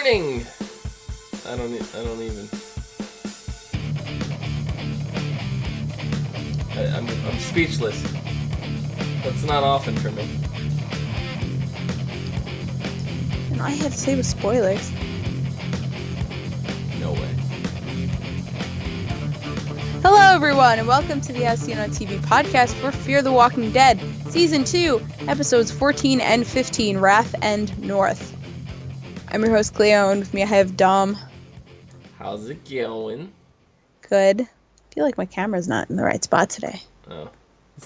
morning! I don't even. I'm speechless. That's not often for me. And all I had to say was spoilers. No way. Hello, everyone, and welcome to the As Seen on TV podcast for Fear the Walking Dead, Season 2, Episodes 14 and 15, Wrath and North. I'm your host, Cleo, and with me I have Dom. How's it going? Good. I feel like my camera's not in the right spot today. Oh.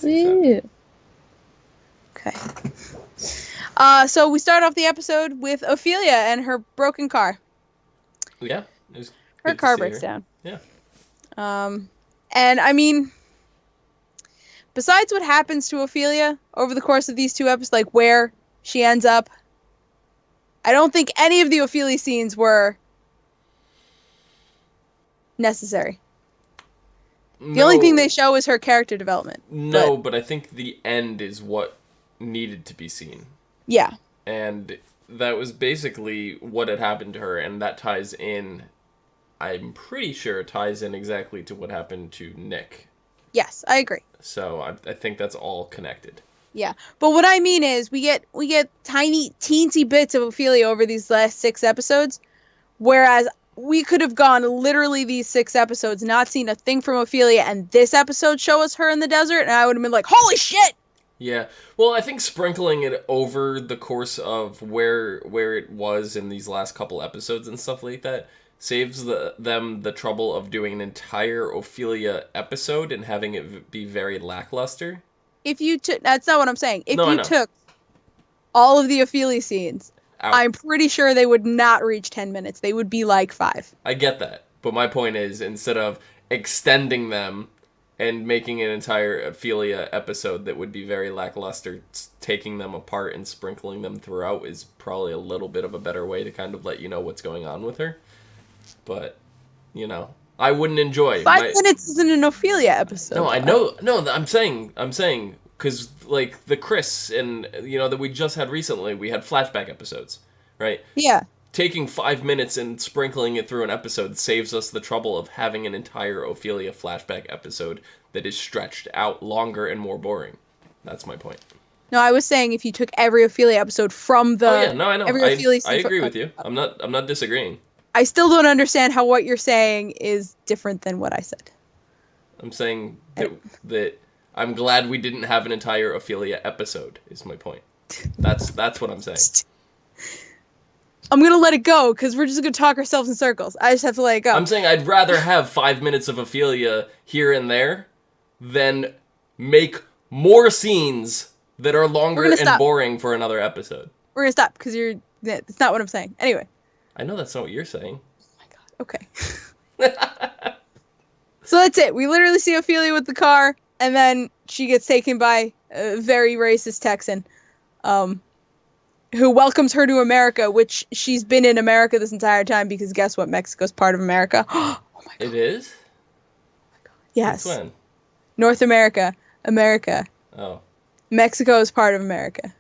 Ew. Okay. So we start off the episode with Ophelia and her broken car. Yeah. It was Her car breaks down. Yeah. And I mean, besides what happens to Ophelia over the course of these two episodes, like where she ends up, I don't think any of the Ophelia scenes were necessary. The only thing they show is her character development. No, but I think the end is what needed to be seen. Yeah. And that was basically what had happened to her, and that ties in, I'm pretty sure it ties in exactly to what happened to Nick. Yes, I agree. So I think that's all connected. Yeah, but what I mean is we get tiny, teensy bits of Ophelia over these last 6 episodes, whereas we could have gone literally these 6 episodes, not seen a thing from Ophelia, and this episode show us her in the desert, and I would have been like, holy shit! Yeah, well, I think sprinkling it over the course of where it was in these last couple episodes and stuff like that saves them the trouble of doing an entire Ophelia episode and having it be very lackluster. If you took, that's not what I'm saying. If you took all of the Ophelia scenes, out, I'm pretty sure they would not reach 10 minutes. They would be like 5. I get that. But my point is, instead of extending them and making an entire Ophelia episode that would be very lackluster, taking them apart and sprinkling them throughout is probably a little bit of a better way to kind of let you know what's going on with her. But, you know, I wouldn't enjoy 5 minutes isn't an Ophelia episode. No, I know. No, I'm saying, because, like, the Chris and, you know, that we just had recently, we had flashback episodes, right? Yeah. Taking 5 minutes and sprinkling it through an episode saves us the trouble of having an entire Ophelia flashback episode that is stretched out longer and more boring. That's my point. No, I was saying if you took every Ophelia episode from the... Oh, yeah, no, I know. Every Ophelia I agree with you. I'm not disagreeing. I still don't understand how what you're saying is different than what I said. I'm saying that I'm glad we didn't have an entire Ophelia episode, is my point. That's what I'm saying. I'm going to let it go, because we're just going to talk ourselves in circles. I just have to let it go. I'm saying I'd rather have 5 minutes of Ophelia here and there than make more scenes that are longer and boring for another episode. We're going to stop, because that's not what I'm saying. Anyway. I know that's not what you're saying. Oh my god, okay. So that's it. We literally see Ophelia with the car, and then she gets taken by a very racist Texan, who welcomes her to America, which she's been in America this entire time, because guess what? Mexico's part of America. Oh my god. It is? Oh my god. Yes. Since when? North America. America. Oh. Mexico is part of America.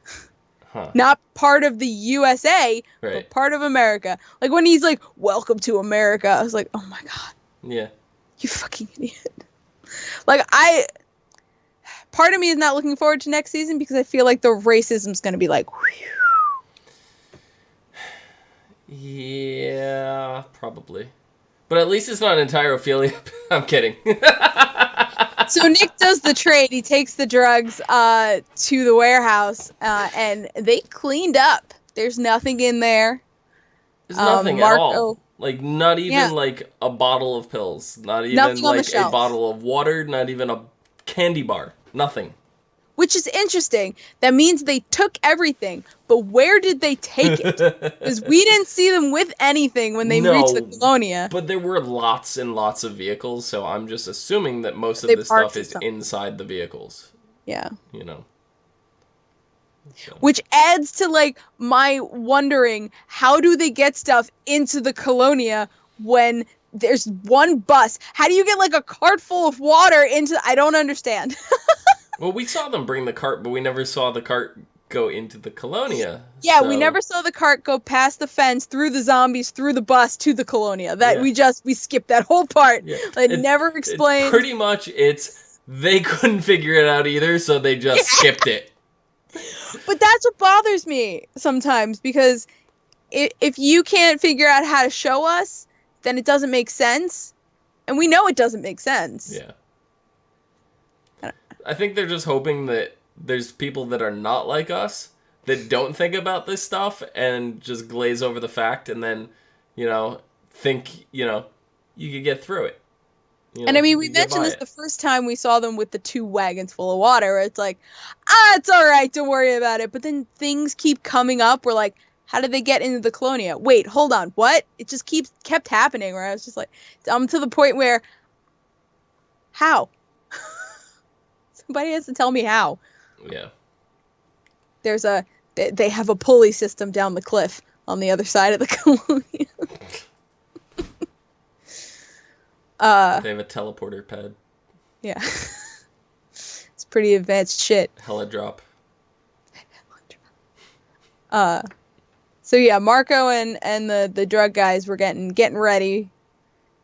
Huh. Not part of the USA, right. But part of America. Like, when he's like, welcome to America, I was like, oh my god. Yeah. You fucking idiot. Like, part of me is not looking forward to next season because I feel like the racism's gonna be like, whew. Yeah, probably. But at least it's not an entire Ophelia. I'm kidding. So Nick does the trade. He takes the drugs to the warehouse, and they cleaned up. There's nothing in there. There's nothing at all. Like, not even like a bottle of pills. Not even nothing like a bottle of water. Not even a candy bar. Nothing. Which is interesting. That means they took everything. But where did they take it? Because we didn't see them with anything when they reached the Colonia. But there were lots and lots of vehicles, so I'm just assuming that most of this stuff is inside the vehicles. Yeah. You know. So. Which adds to, like, my wondering, how do they get stuff into the Colonia when there's one bus? How do you get, like, a cart full of water into... I don't understand. Well, we saw them bring the cart, but we never saw the cart go into the Colonia. Yeah, so, we never saw the cart go past the fence, through the zombies, through the bus to the Colonia. That we skipped that whole part. Yeah. Like, never explained. Pretty much, they couldn't figure it out either, so they just skipped it. But that's what bothers me sometimes, because if you can't figure out how to show us, then it doesn't make sense, and we know it doesn't make sense. Yeah. I think they're just hoping that there's people that are not like us that don't think about this stuff and just glaze over the fact and then, think, you could get through it. And I mean, we mentioned this the first time we saw them with the 2 wagons full of water, where it's like, it's all right, don't worry about it. But then things keep coming up. We're like, how did they get into the Colonia? Wait, hold on, what? It just kept happening, where I was just like, I'm to the point where, how? Somebody has to tell me how. Yeah. They have a pulley system down the cliff on the other side of the Colonia. They have a teleporter pad. Yeah. It's pretty advanced shit. Hella drop. So yeah, Marco and the drug guys were getting ready,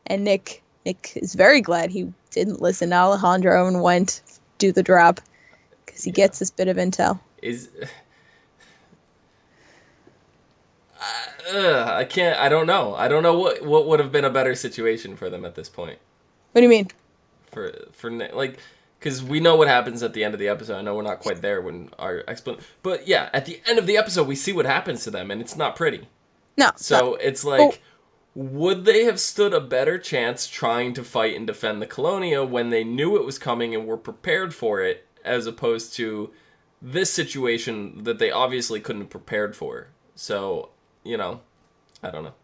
and Nick is very glad he didn't listen to Alejandro and went do the drop, because he gets this bit of intel. I don't know. I don't know what would have been a better situation for them at this point. What do you mean? For like, because we know what happens at the end of the episode. I know we're not quite there when our explanation, but yeah, at the end of the episode, we see what happens to them, and it's not pretty. No. So it's like, would they have stood a better chance trying to fight and defend the Colonia when they knew it was coming and were prepared for it, as opposed to this situation that they obviously couldn't have prepared for? So, I don't know.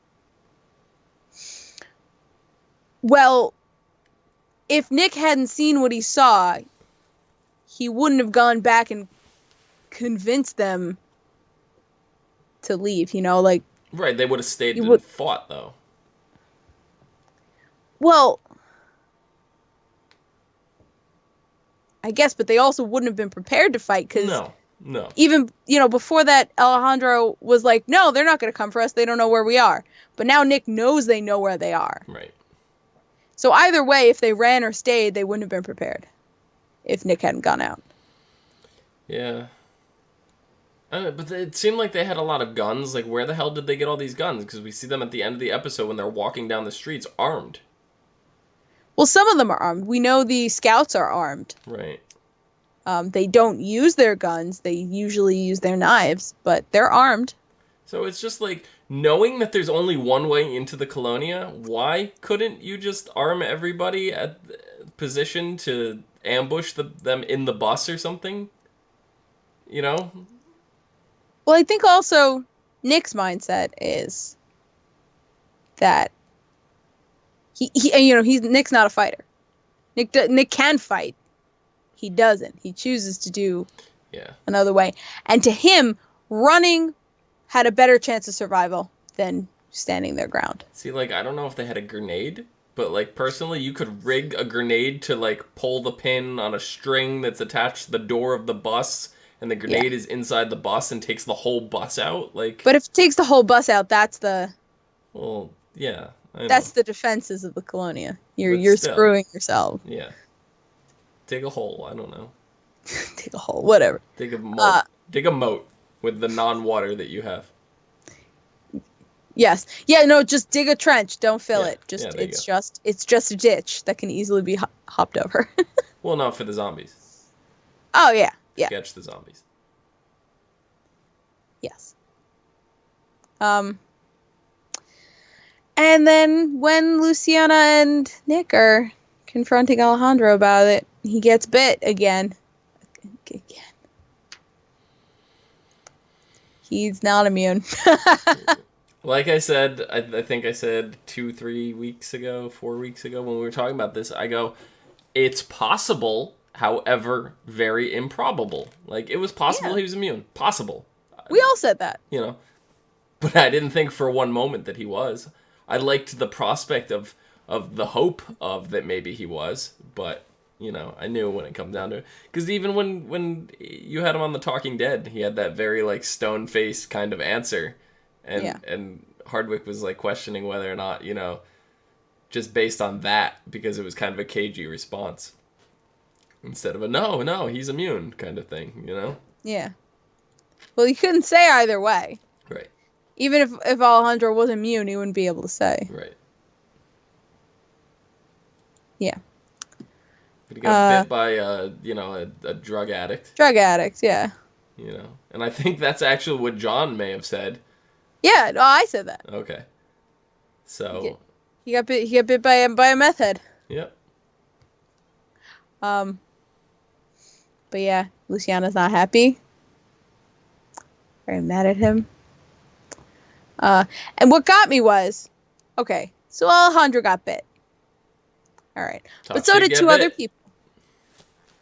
Well, if Nick hadn't seen what he saw, he wouldn't have gone back and convinced them to leave, like... Right, they would have stayed and fought, though. Well, I guess, but they also wouldn't have been prepared to fight, because... No. Even, before that, Alejandro was like, no, they're not going to come for us. They don't know where we are. But now Nick knows they know where they are. Right. So either way, if they ran or stayed, they wouldn't have been prepared if Nick hadn't gone out. Yeah. But it seemed like they had a lot of guns. Like, where the hell did they get all these guns? Because we see them at the end of the episode when they're walking down the streets armed. Well, some of them are armed. We know the scouts are armed. Right. They don't use their guns. They usually use their knives, but they're armed. So it's just like, knowing that there's only one way into the Colonia, why couldn't you just arm everybody at position to ambush them in the bus or something? Well, I think also Nick's mindset is that Nick's not a fighter. Nick can fight. He doesn't. He chooses to do another way. And to him, running had a better chance of survival than standing their ground. See, like, I don't know if they had a grenade, but, like, personally, you could rig a grenade to, like, pull the pin on a string that's attached to the door of the bus, and the grenade is inside the bus and takes the whole bus out. Like, but if it takes the whole bus out, that's the... Well, yeah. That's the defenses of the Colonia. You're screwing yourself. Yeah. Dig a hole. I don't know. Dig a hole. Whatever. Dig a moat. Dig a moat with the non-water that you have. Yes. Yeah. No. Just dig a trench. Don't fill it. It's just a ditch that can easily be hopped over. Well, not for the zombies. Oh yeah. Yeah. Catch the zombies. Yes. And then when Luciana and Nick are confronting Alejandro about it, he gets bit again. He's not immune. Like I said, I think I said 4 weeks ago when we were talking about this, I go, it's possible, however, very improbable. Like, it was possible he was immune. Possible. We all said that. But I didn't think for one moment that he was. I liked the prospect of the hope of that maybe he was, but You know, I knew when it come down to it. Because even when you had him on The Talking Dead, he had that very, like, stone-faced kind of answer. And Hardwick was, like, questioning whether or not, you know, just based on that, because it was kind of a cagey response. Instead of a, no, he's immune kind of thing, you know? Yeah. Well, he couldn't say either way. Right. Even if Alejandro was immune, he wouldn't be able to say. Right. Yeah. But he got bit by, a drug addict. Drug addict, yeah. You know? And I think that's actually what John may have said. Yeah, no, I said that. Okay. So... He got bit by a meth head. Yep. But yeah, Luciana's not happy. Very mad at him. And what got me was, okay, so Alejandro got bit. All right. But so did two other people.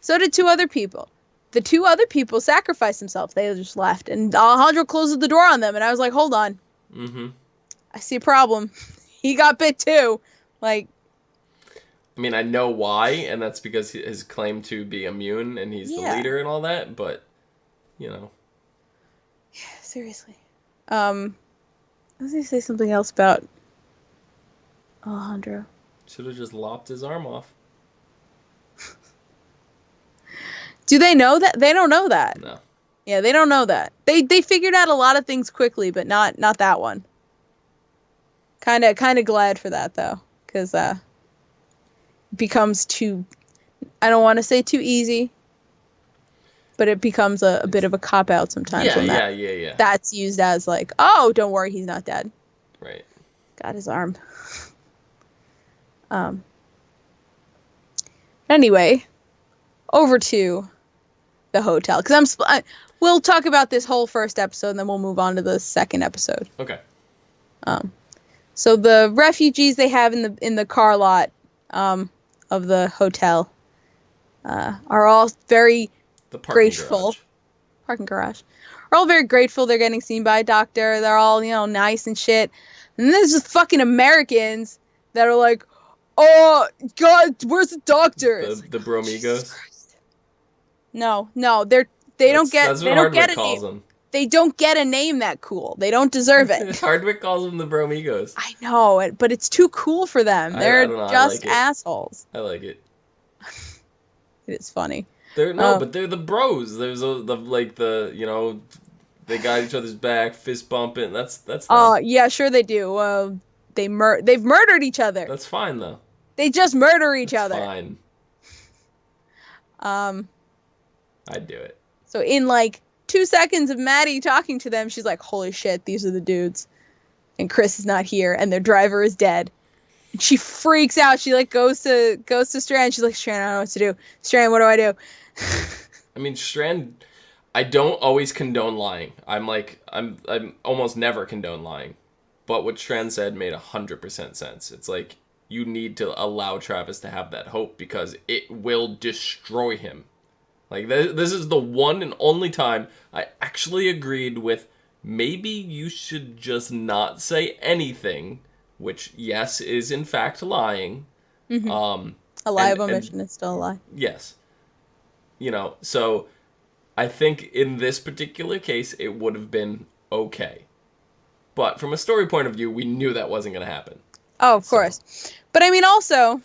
So did two other people. The two other people sacrificed themselves. They just left. And Alejandro closed the door on them. And I was like, hold on. Mm-hmm. I see a problem. He got bit too. Like, I mean, I know why, and that's because his claim to be immune and he's the leader and all that, but, you know. Yeah, seriously. I was going to say something else about Alejandro. Should have just lopped his arm off. Do they know that? They don't know that. No. Yeah, they don't know that. They figured out a lot of things quickly, but not that one. Kind of glad for that, though, because it becomes too, I don't want to say too easy, but it becomes a bit of a cop-out sometimes. Yeah. That's used as like, oh, don't worry, he's not dead. Right. Got his arm. Anyway, over to the hotel, because we'll talk about this whole first episode, and then we'll move on to the second episode. Okay. So the refugees they have in the car lot of the hotel are all very grateful. Parking garage. Are all very grateful they're getting seen by a doctor. They're all, nice and shit. And then there's just fucking Americans that are like, oh, God, where's the doctor? The Bromigos? No, they don't get a name. They don't get a name that cool. They don't deserve it. Hardwick calls them the Bromigos. I know, but it's too cool for them. They're just assholes. I like it. It is funny. But they're the bros. There's they got each other's back, fist bumping. That's them. Yeah, sure they do. They've murdered each other. That's fine though. They just murder each other. Fine. I'd do it. So in 2 seconds of Maddie talking to them, she's like, holy shit, these are the dudes. And Chris is not here, and their driver is dead. And she freaks out. She goes to Strand. She's like, Strand, I don't know what to do. Strand, what do I do? I mean, Strand, I don't always condone lying. I'm almost never condone lying. But what Strand said made 100% sense. It's like, you need to allow Travis to have that hope because it will destroy him. Like, this is the one and only time I actually agreed with maybe you should just not say anything, which, yes, is in fact lying. Mm-hmm. A lie of omission is still a lie. Yes. So I think in this particular case, it would have been okay. But from a story point of view, we knew that wasn't going to happen. Oh, of course. But I mean, also,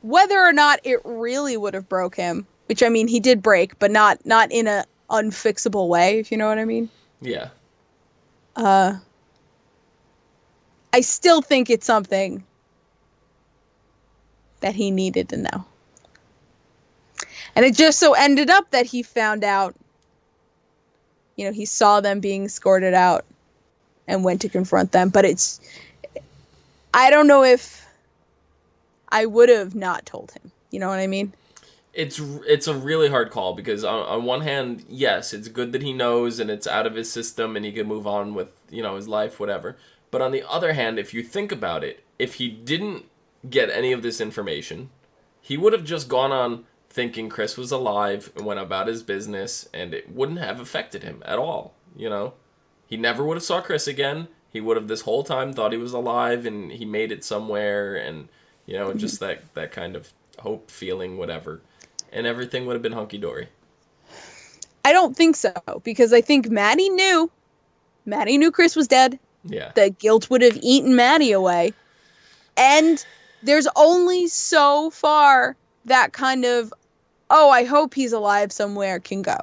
whether or not it really would have broke him, which I mean, he did break, but not in a unfixable way, if you know what I mean. Yeah. I still think it's something that he needed to know. And it just so ended up that he found out, he saw them being escorted out and went to confront them. But I don't know if I would have not told him. You know what I mean? It's a really hard call because on one hand, yes, it's good that he knows and it's out of his system and he can move on with, his life, whatever. But on the other hand, if you think about it, if he didn't get any of this information, he would have just gone on thinking Chris was alive and went about his business, and it wouldn't have affected him at all, He never would have saw Chris again. He would have this whole time thought he was alive and he made it somewhere, and, You know, just that kind of hope, feeling, whatever. And everything would have been hunky-dory. I don't think so, because I think Maddie knew Chris was dead. Yeah. The guilt would have eaten Maddie away. And there's only so far that kind of, oh, I hope he's alive somewhere can go.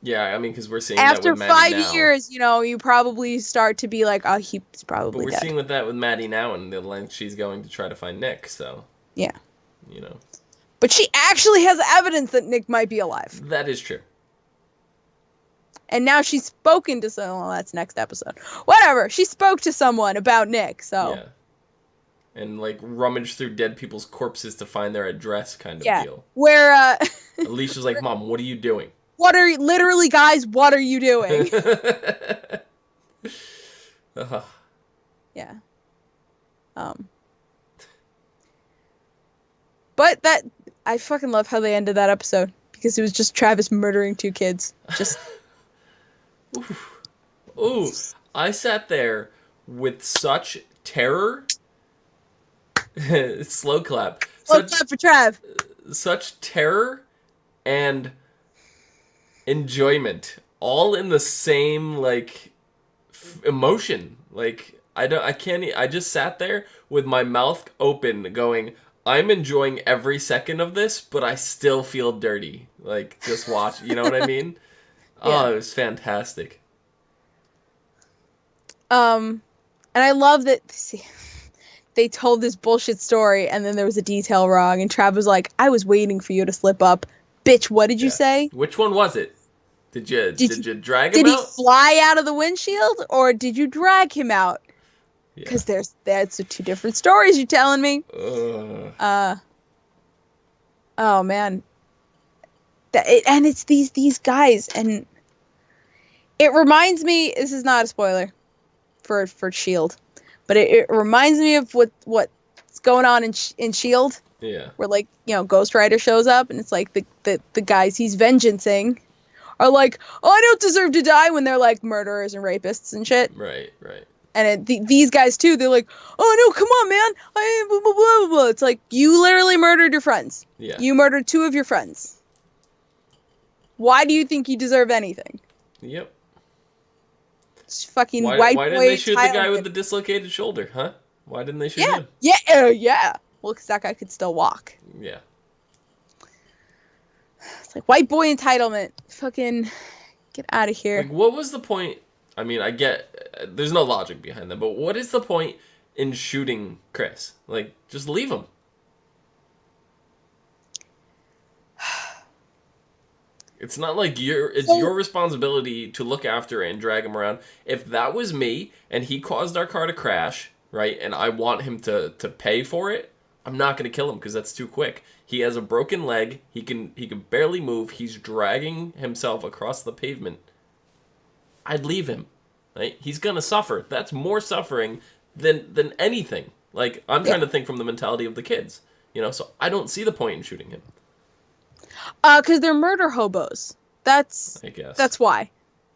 Yeah, I mean, because we're seeing after that with Maddie now. After 5 years, you know, you probably start to be like, oh, he's probably But we're dead. seeing with that with Maddie now, and the length she's going to try to find Nick, so. Yeah. You know. But she actually has evidence that Nick might be alive. That is true. And now she's spoken to someone. Well, that's next episode. Whatever. She spoke to someone about Nick, so. Yeah. And, like, rummage through dead people's corpses to find their address kind of deal. Where, Alicia's like, Mom, what are you doing? Literally, guys, what are you doing? Yeah. But I fucking love how they ended that episode. Because it was just Travis murdering 2 kids. Just. Ooh. I sat there with such terror. Slow clap. Slow clap for Trav. Such terror and enjoyment, all in the same like emotion. Like I just sat there with my mouth open, going, I'm enjoying every second of this, but I still feel dirty. Like, just watch. You know what I mean? Yeah. Oh, it was fantastic. And I love that. See, they told this bullshit story, and then there was a detail wrong, and Trav was like, I was waiting for you to slip up. Bitch, what did you say? Which one was it? Did you drag him out? Did he fly out of the windshield, or did you drag him out? Because that's 2 different stories you're telling me. Oh, man. And it's these guys, and it reminds me, this is not a spoiler for S.H.I.E.L.D., but it reminds me of what's going on in S.H.I.E.L.D. Yeah. Where, like, you know, Ghost Rider shows up, and it's like the guys he's vengeancing are like, oh, I don't deserve to die, when they're like murderers and rapists and shit. Right. And these guys too, they're like, oh no, come on, man, blah, blah, blah, blah. It's like, you literally murdered your friends. Yeah. You murdered 2 of your friends. Why do you think you deserve anything? Yep. It's fucking why didn't they shoot the guy with the dislocated shoulder, huh? Why didn't they shoot him? Yeah. Well, because that guy could still walk. Yeah. It's like, white boy entitlement. Fucking get out of here. Like, what was the point? I mean, I get there's no logic behind that, but what is the point in shooting Chris? Like, just leave him. It's not like it's your responsibility to look after and drag him around. If that was me and he caused our car to crash, right, and I want him to pay for it, I'm not going to kill him because that's too quick. He has a broken leg. He can barely move. He's dragging himself across the pavement. I'd leave him. Right? He's going to suffer. That's more suffering than anything. Like, I'm trying to think from the mentality of the kids. You know, so I don't see the point in shooting him. Because they're murder hobos. I guess. That's why.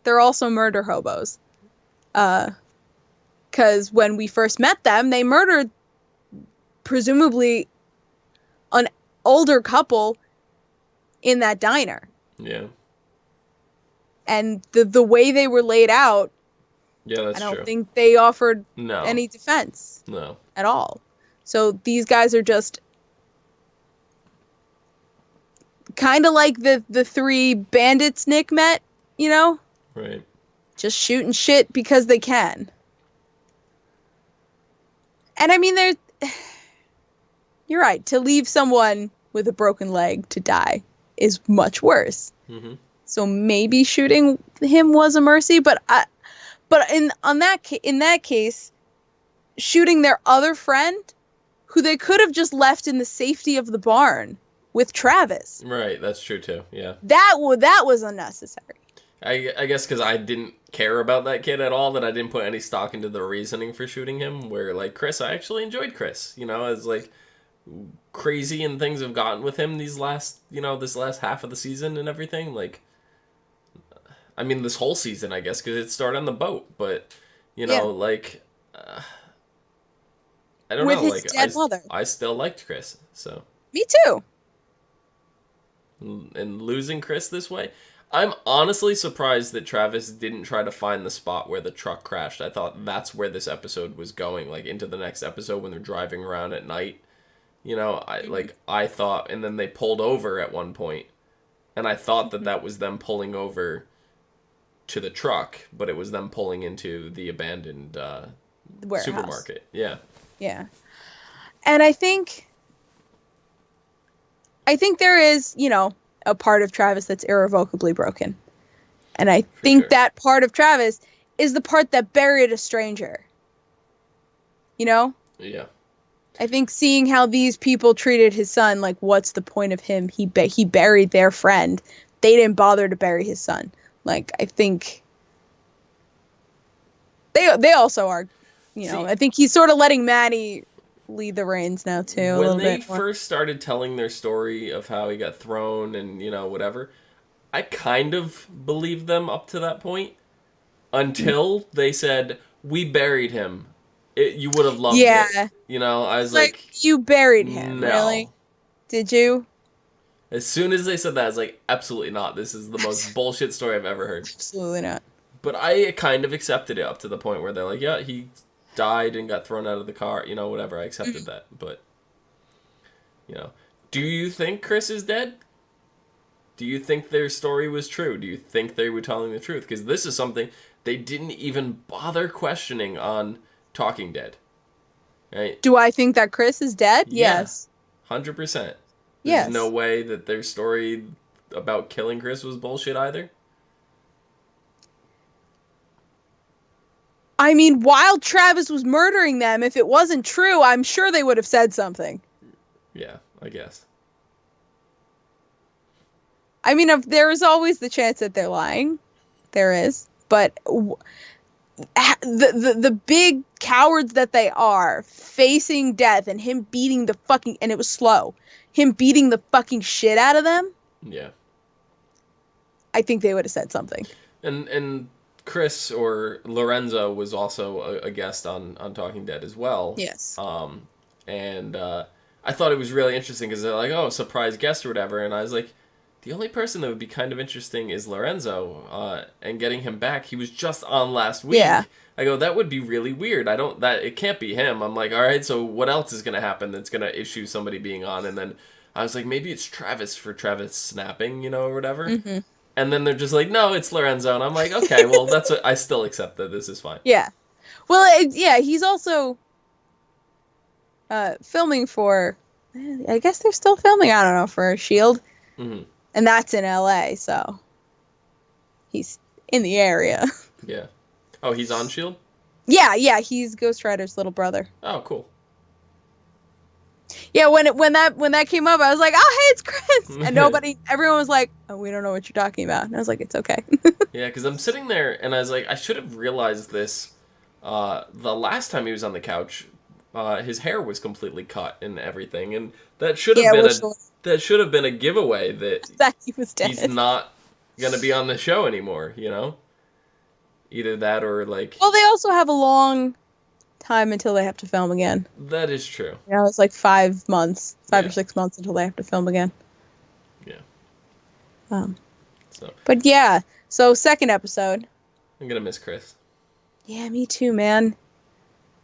They're also murder hobos. Because when we first met them, they murdered, presumably, an older couple in that diner. Yeah. And the way they were laid out, that's true. I don't think they offered any defense. No. At all. So these guys are just kind of like the 3 bandits Nick met, you know? Right. Just shooting shit because they can. And I mean, you're right. To leave someone with a broken leg to die is much worse. Mm-hmm. So maybe shooting him was a mercy, but in that case, shooting their other friend, who they could have just left in the safety of the barn with Travis. Right, that's true too. Yeah. That was unnecessary. I guess because I didn't care about that kid at all, that I didn't put any stock into the reasoning for shooting him. Where, like, Chris, I actually enjoyed Chris. You know, as like crazy and things have gotten with him this last half of the season and everything. Like, I mean, this whole season, I guess, because it started on the boat. But, you know, like, I don't with know. his dead mother. I still liked Chris, so. Me too. And losing Chris this way, I'm honestly surprised that Travis didn't try to find the spot where the truck crashed. I thought that's where this episode was going, like into the next episode when they're driving around at night. I thought, and then they pulled over at one point, and I thought that was them pulling over to the truck, but it was them pulling into the abandoned supermarket. Yeah. Yeah. And I think there is, a part of Travis that's irrevocably broken. And I think that part of Travis is the part that buried a stranger. Yeah. I think seeing how these people treated his son, like, what's the point of him? He buried their friend. They didn't bother to bury his son. Like, I think they also are, I think he's sort of letting Maddie lead the reins now too. When they first started telling their story of how he got thrown and whatever, I kind of believed them up to that point until they said we buried him. You would have loved it. I was like, you buried him, no. Really? Did you? As soon as they said that, I was like, absolutely not. This is the most bullshit story I've ever heard. Absolutely not. But I kind of accepted it up to the point where they're like, yeah, he died and got thrown out of the car, whatever. I accepted that. But, do you think Chris is dead? Do you think their story was true? Do you think they were telling the truth? Because this is something they didn't even bother questioning on Talking Dead. Right? Do I think that Chris is dead? Yeah, yes. 100%. Yes. There's no way that their story about killing Chris was bullshit either? I mean, while Travis was murdering them, if it wasn't true, I'm sure they would have said something. Yeah, I guess. I mean, there is always the chance that they're lying. There is. But the big cowards that they are, facing death and him beating the fucking... And it was slow. Him beating the fucking shit out of them. Yeah. I think they would have said something. And Chris or Lorenzo was also a guest on Talking Dead as well. Yes. And I thought it was really interesting because they're like, oh, surprise guest or whatever. And I was like, the only person that would be kind of interesting is Lorenzo. And getting him back, he was just on last week. Yeah. I go, that would be really weird. It can't be him. I'm like, all right, so what else is going to happen that's going to issue somebody being on? And then I was like, maybe it's Travis for Travis snapping, or whatever. Mm-hmm. And then they're just like, no, it's Lorenzo. And I'm like, okay, well, I still accept that this is fine. Yeah. Well, he's also filming for, I guess they're still filming, I don't know, for S.H.I.E.L.D. Mm-hmm. And that's in L.A., so he's in the area. Yeah. Oh, he's on S.H.I.E.L.D.? Yeah, he's Ghost Rider's little brother. Oh, cool. Yeah, when that came up, I was like, oh, hey, it's Chris! And everyone was like, oh, we don't know what you're talking about. And I was like, it's okay. Yeah, because I'm sitting there, and I was like, I should have realized this the last time he was on the couch. His hair was completely cut and everything, and that should have been a giveaway that he was dead. He's not going to be on the show anymore, Either that or, like... Well, they also have a long time until they have to film again. That is true. It's like 5 months, or 6 months until they have to film again. Yeah. But yeah, so second episode. I'm gonna miss Chris. Yeah, me too, man.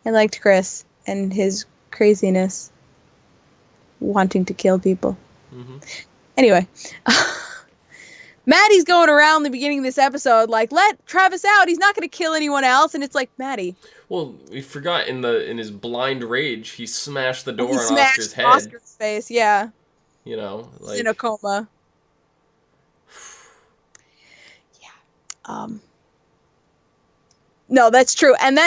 I liked Chris and his craziness, wanting to kill people. Mm-hmm. Anyway, Maddie's going around the beginning of this episode like, let Travis out. He's not going to kill anyone else. And it's like, Maddie. Well, we forgot in his blind rage, he smashed the door on Oscar's head. Oscar's face, yeah. He's in a coma. Yeah. No, that's true. And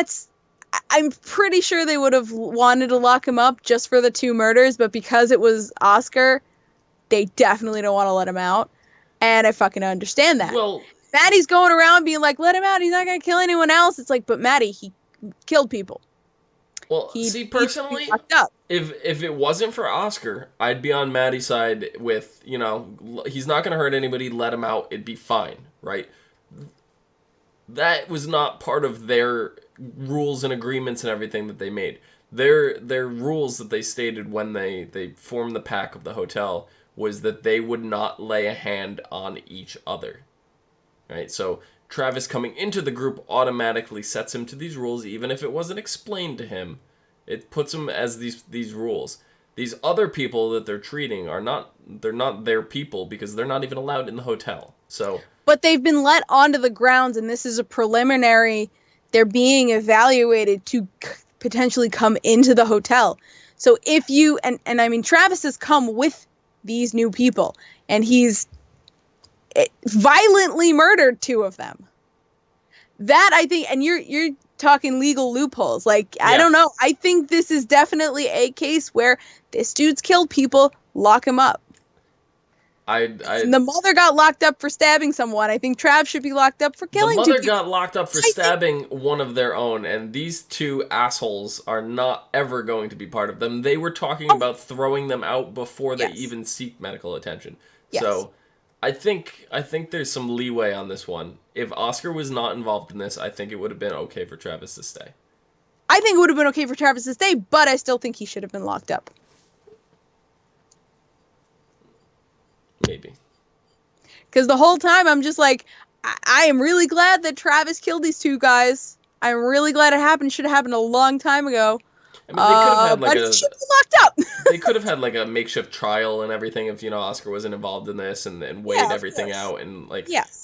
I'm pretty sure they would have wanted to lock him up just for the 2 murders, but because it was Oscar, they definitely don't want to let him out. And I fucking understand that. Well, Maddie's going around being like, let him out. He's not going to kill anyone else. It's like, but Maddie, he killed people. Well, personally, if it wasn't for Oscar, I'd be on Maddie's side with, he's not going to hurt anybody. Let him out. It'd be fine, right? That was not part of their rules and agreements and everything that they made. their rules that they stated when they formed the pack of the hotel was that they would not lay a hand on each other. Right? So Travis coming into the group automatically sets him to these rules, even if it wasn't explained to him. It puts him as these rules. These other people that they're treating they're not their people because they're not even allowed in the hotel. So, but they've been let onto the grounds, and this is a preliminary. They're being evaluated to potentially come into the hotel. So if you and I mean, Travis has come with these new people, and he's violently murdered 2 of them. That, I think, and you're talking legal loopholes. Like, I don't know. I think this is definitely a case where this dude's killed people, lock him up. And the mother got locked up for stabbing someone. I think Trav should be locked up for killing 2 people. The mother got locked up for stabbing one of their own, and these 2 assholes are not ever going to be part of them. They were talking about throwing them out before they even seek medical attention. Yes. So I think there's some leeway on this one. If Oscar was not involved in this, I think it would have been okay for Travis to stay. I think it would have been okay for Travis to stay, but I still think he should have been locked up. Maybe. Because the whole time I'm just like, I am really glad that Travis killed these 2 guys. I'm really glad it happened. It should have happened a long time ago. I mean, they could have had but he should be locked up. They could have had like a makeshift trial and everything if, Oscar wasn't involved in this and weighed everything out. And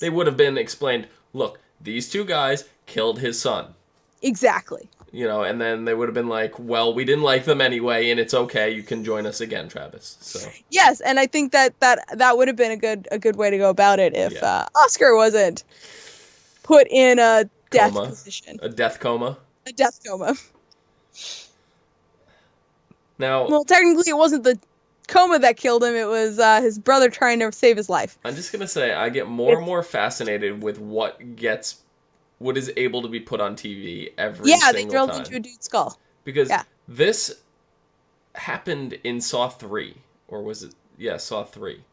they would have been explained, look, these 2 guys killed his son. Exactly. And then they would have been like, well, we didn't like them anyway, and it's okay. You can join us again, Travis. So yes, and I think that would have been a good way to go about it if Oscar wasn't put in a death position. A death coma? A death coma. Now, well, technically it wasn't the coma that killed him. It was his brother trying to save his life. I'm just going to say, I get more and more fascinated with what is able to be put on TV every single time. Yeah, they drilled into a dude's skull. Because this happened in Saw 3. Or was it? Yeah, Saw 3.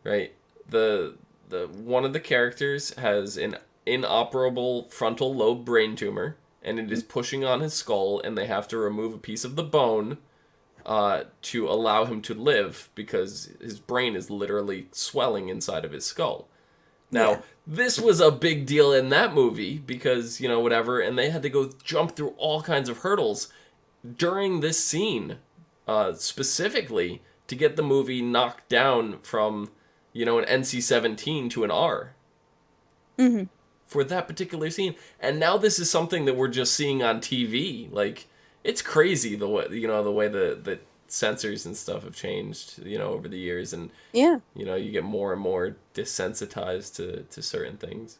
Right? The one of the characters has an inoperable frontal lobe brain tumor, and it is pushing on his skull, and they have to remove a piece of the bone to allow him to live, because his brain is literally swelling inside of his skull. Now, this was a big deal in that movie because, whatever, and they had to go jump through all kinds of hurdles during this scene, specifically, to get the movie knocked down from, an NC-17 to an R. Mm-hmm. For that particular scene. And now this is something that we're just seeing on TV. Like, it's crazy the way, the way the censors and stuff have changed, over the years, and you get more and more desensitized to certain things.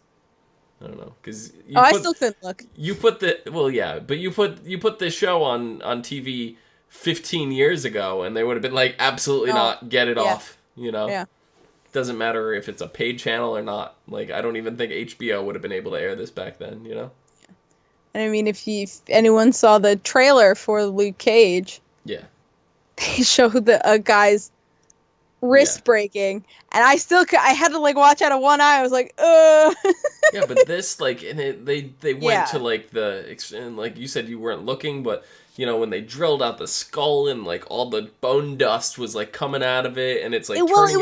I don't know, because I still couldn't look. You put but you put this show on TV 15 years ago, and they would have been like, absolutely not, get it off. Yeah. Doesn't matter if it's a paid channel or not. Like, I don't even think HBO would have been able to air this back then. And I mean, if anyone saw the trailer for Luke Cage, they showed a guy's wrist breaking, and I had to watch out of one eye. I was like, ugh. Yeah, but this they went to and like you said, you weren't looking, but when they drilled out the skull and all the bone dust was coming out of it, and it's turning into powder.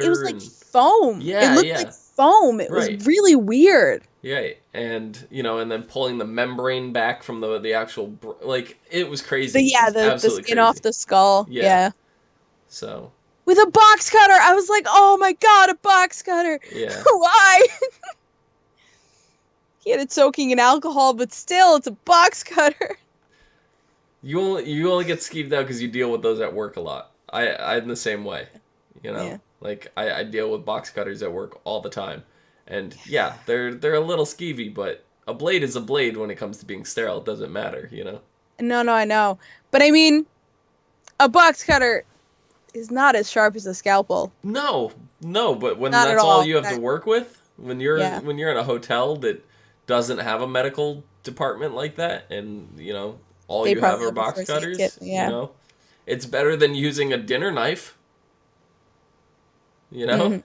It was like foam. Yeah, it looked like foam. It was really weird. Yeah, and and then pulling the membrane back from the actual it was crazy. The skin crazy. Off the skull. Yeah. So with a box cutter, I was like, oh my god, a box cutter. Yeah. Why? He had it soaking in alcohol, but still, it's a box cutter. You only get skeeved out because you deal with those at work a lot. I'm the same way. I deal with box cutters at work all the time. And they're a little skeevy, but a blade is a blade when it comes to being sterile. It doesn't matter, No, I know. But I mean, a box cutter is not as sharp as a scalpel. No, but when that's all you have to work with, when you're in a hotel that doesn't have a medical department like that, and all you have are box cutters, it's better than using a dinner knife. Mm-hmm.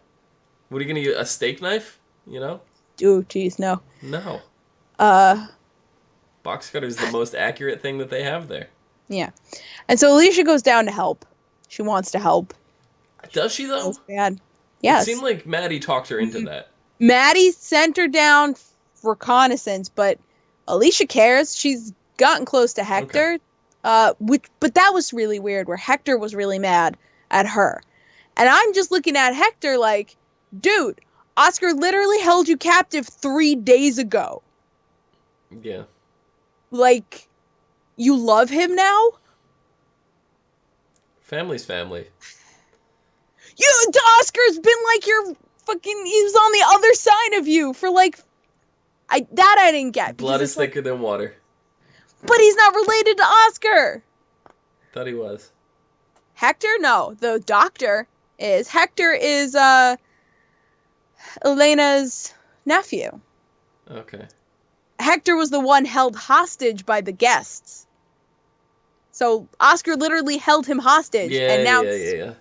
What are you gonna use? A steak knife? Oh, jeez, no. No. Box cutter is the most accurate thing that they have there. Yeah. And so Alicia goes down to help. She wants to help. Does she, though? Feels bad. It Yes. seemed like Maddie talked her into that. Maddie sent her down for reconnaissance, but Alicia cares. She's gotten close to Hector. Okay. But that was really weird, where Hector was really mad at her. And I'm just looking at Hector like, dude, Oscar literally held you captive 3 days ago. Yeah. Like, you love him now? Family's family. Oscar's been like your fucking, he was on the other side of you for like, I didn't get. Blood is thicker than water. But he's not related to Oscar. Thought he was. Hector? No, the doctor is. Hector is Elena's nephew. Okay. Hector was the one held hostage by the guests. So Oscar literally held him hostage. Yeah.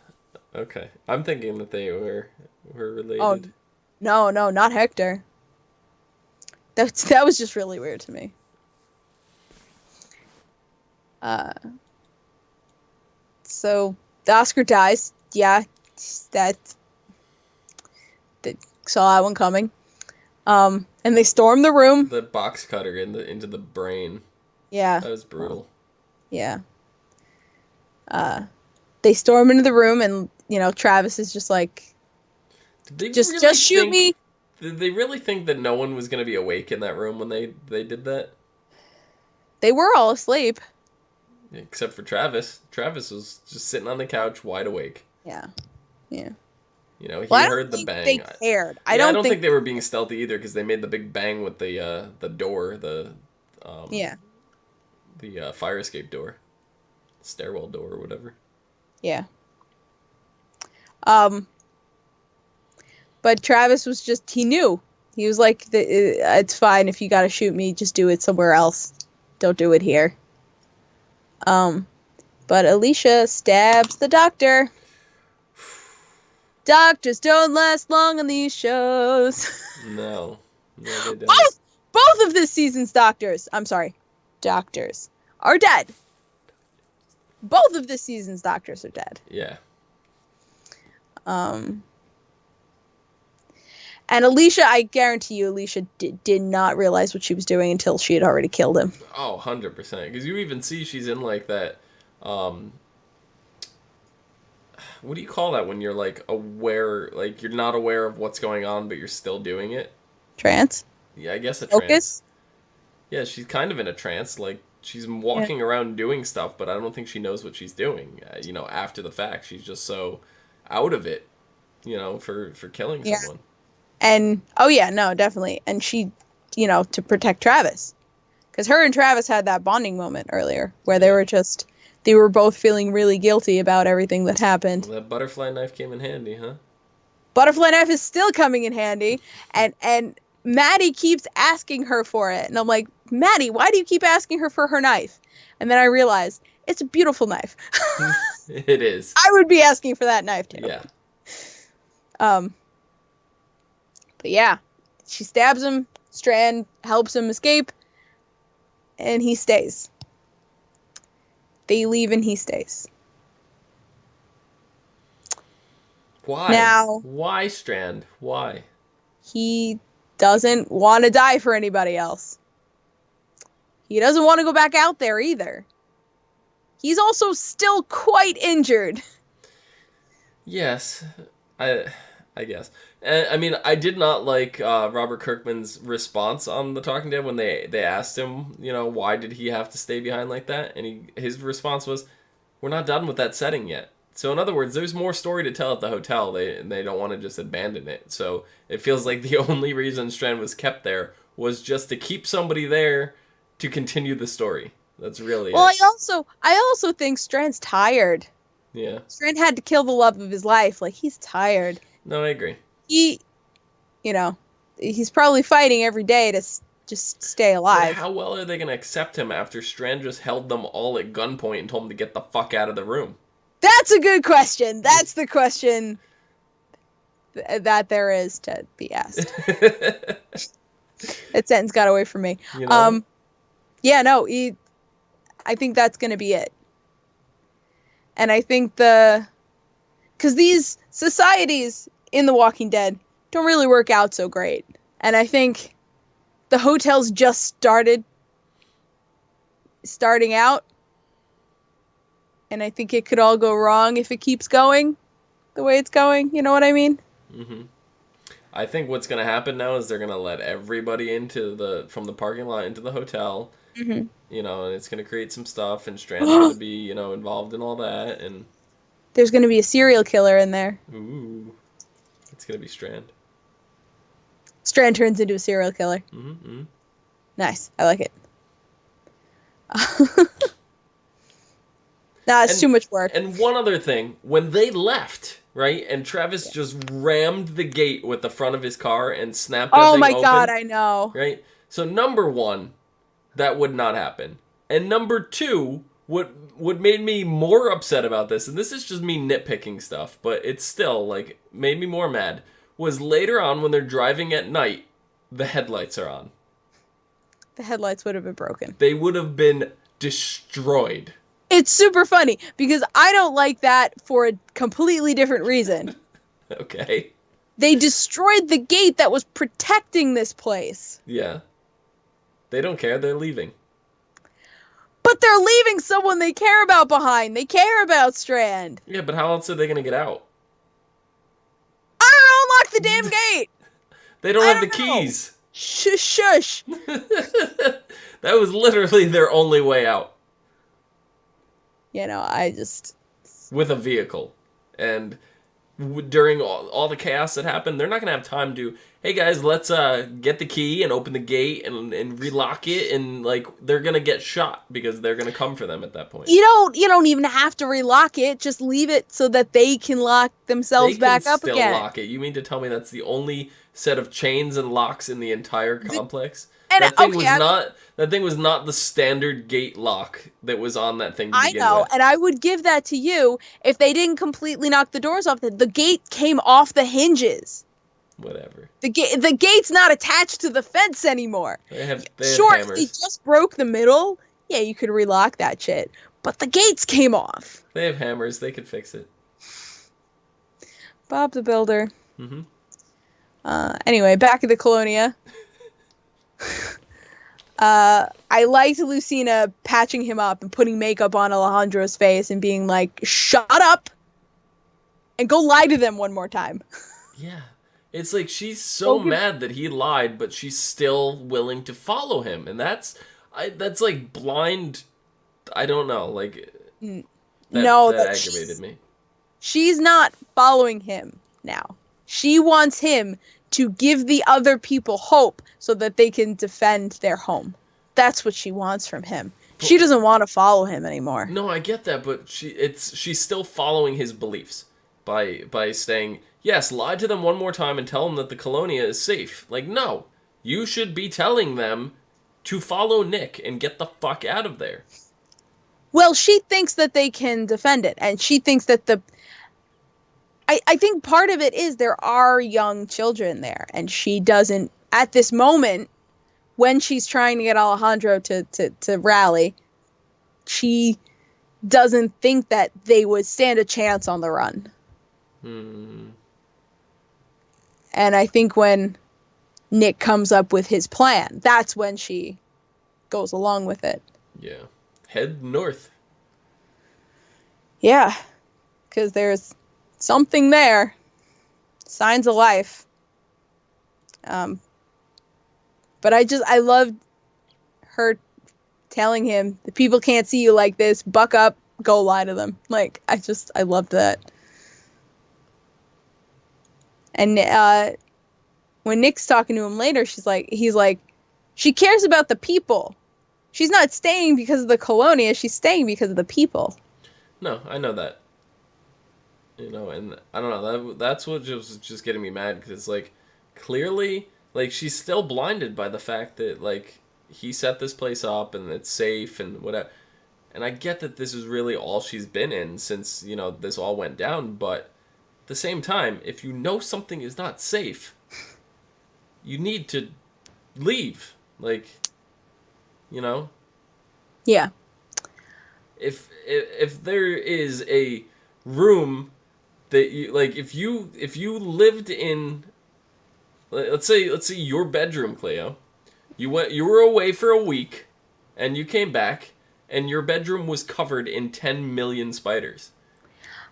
Okay. I'm thinking that they were related. Oh, no, not Hector. That was just really weird to me. So the Oscar dies. Yeah, that saw that one coming. And they storm the room. The box cutter into the brain. Yeah. That was brutal. Yeah. They storm into the room, and Travis is just like, just shoot me. Did they really think that no one was going to be awake in that room when they did that? They were all asleep. Except for Travis. Travis was just sitting on the couch, wide awake. Yeah. He heard the bang. They cared. I don't think they were being stealthy either, because they made the big bang with the door, the fire escape door, stairwell door, or whatever. Yeah. But Travis was he knew. He was like, it's fine if you gotta shoot me, just do it somewhere else. Don't do it here. But Alicia stabs the doctor. Doctors don't last long on these shows. No, they don't. Both of this season's doctors are dead. Both of this season's doctors are dead. Yeah. And Alicia, I guarantee you, Alicia did not realize what she was doing until she had already killed him. Oh, 100%. Because you even see she's in like that, what do you call that when you're like aware, like you're not aware of what's going on, but you're still doing it? Trance? Yeah, I guess a Focus? trance. Yeah, she's kind of in a trance. Like, she's walking around doing stuff, but I don't think she knows what she's doing. After the fact, she's just so out of it, for killing someone. And, no, definitely. And she, to protect Travis. Because her and Travis had that bonding moment earlier, where they were both feeling really guilty about everything that happened. Well, that butterfly knife came in handy, huh? Butterfly knife is still coming in handy, and Maddie keeps asking her for it. And I'm like, Maddie, why do you keep asking her for her knife? And then I realized, it's a beautiful knife. It is. I would be asking for that knife, too. Yeah. But yeah, she stabs him, Strand helps him escape, and he stays. They leave and he stays. Why? Now, why Strand? Why? He doesn't want to die for anybody else. He doesn't want to go back out there either. He's also still quite injured. Yes, I guess. I mean, I did not like Robert Kirkman's response on the Talking Dead when they asked him, why did he have to stay behind like that? And his response was, we're not done with that setting yet. So in other words, there's more story to tell at the hotel. They don't want to just abandon it. So it feels like the only reason Strand was kept there was just to keep somebody there to continue the story. That's really well, it. I also think Strand's tired. Yeah. Strand had to kill the love of his life. Like, he's tired. No, I agree. He's probably fighting every day to just stay alive. But how well are they going to accept him after Strand just held them all at gunpoint and told them to get the fuck out of the room? That's a good question. That's the question that there is to be asked. That sentence got away from me. I think that's going to be it. And I think because these societies in The Walking Dead don't really work out so great. And I think the hotel's just starting out. And I think it could all go wrong if it keeps going the way it's going. You know what I mean? Mm-hmm. I think what's going to happen now is they're going to let everybody from the parking lot into the hotel. Mm-hmm. You know, and it's going to create some stuff, and Strand's going to be, you know, involved in all that, and... There's going to be a serial killer in there. Ooh. It's going to be Strand. Strand turns into a serial killer. Mm-hmm, mm-hmm. Nice. I like it. Nah, it's too much work. And one other thing, when they left, right, and Travis just rammed the gate with the front of his car and snapped that thing open. God, I know. Right? So number one, that would not happen. And number two, what made me more upset about this, and this is just me nitpicking stuff, but it's still, like, made me more mad, was later on when they're driving at night, the headlights are on. The headlights would have been broken. They would have been destroyed. It's super funny because I don't like that for a completely different reason. Okay. They destroyed the gate that was protecting this place. Yeah. They don't care. They're leaving. But they're leaving someone they care about behind. They care about Strand. Yeah, but how else are they going to get out? I don't know. Unlock the damn gate. They don't have the keys. Shush. That was literally their only way out. You know, I just... With a vehicle. And during all the chaos that happened, they're not going to have time to, hey guys, let's get the key and open the gate and relock it, and like they're going to get shot because they're going to come for them at that point. You don't even have to relock it. Just leave it so that they can lock themselves back up again. They can still lock it. You mean to tell me that's the only set of chains and locks in the entire complex? And that thing was not the standard gate lock that was on that thing to begin with. And I would give that to you if they didn't completely knock the doors off. The gate came off the hinges. Whatever. The gate's not attached to the fence anymore. They have sure, hammers. If they just broke the middle, yeah, you could relock that shit. But the gates came off. They have hammers. They could fix it. Bob the Builder. Mm-hmm. Anyway, back at the Colonia. I liked Lucina patching him up and putting makeup on Alejandro's face and being like, shut up and go lie to them one more time. Yeah. It's like she's so mad that he lied, but she's still willing to follow him. And that's like blind. I don't know. Like, that aggravated me. She's not following him now. She wants him to give the other people hope so that they can defend their home. That's what she wants from him. She doesn't want to follow him anymore. No, I get that, but she's still following his beliefs by saying, yes, lie to them one more time and tell them that the Colonia is safe. Like, no, you should be telling them to follow Nick and get the fuck out of there. Well, she thinks that they can defend it, and she thinks that I think part of it is there are young children there, and she doesn't, at this moment, when she's trying to get Alejandro to rally, she doesn't think that they would stand a chance on the run. And I think when Nick comes up with his plan, that's when she goes along with it. Yeah. Head north. Yeah. Because there's something there. Signs of life. But I loved her telling him, the people can't see you like this, buck up, go lie to them. Like, I loved that. And when Nick's talking to him later, he's like, she cares about the people. She's not staying because of the Colonia, she's staying because of the people. No, I know that. You know, and I don't know, that's what was just getting me mad, because it's like, clearly, like, she's still blinded by the fact that, like, he set this place up and it's safe and whatever. And I get that this is really all she's been in since, you know, this all went down, but at the same time, if you know something is not safe, you need to leave. Like, you know? Yeah. if there is a room that you like, if you lived in, let's say your bedroom, Cleo, you were away for a week, and you came back, and your bedroom was covered in 10 million spiders.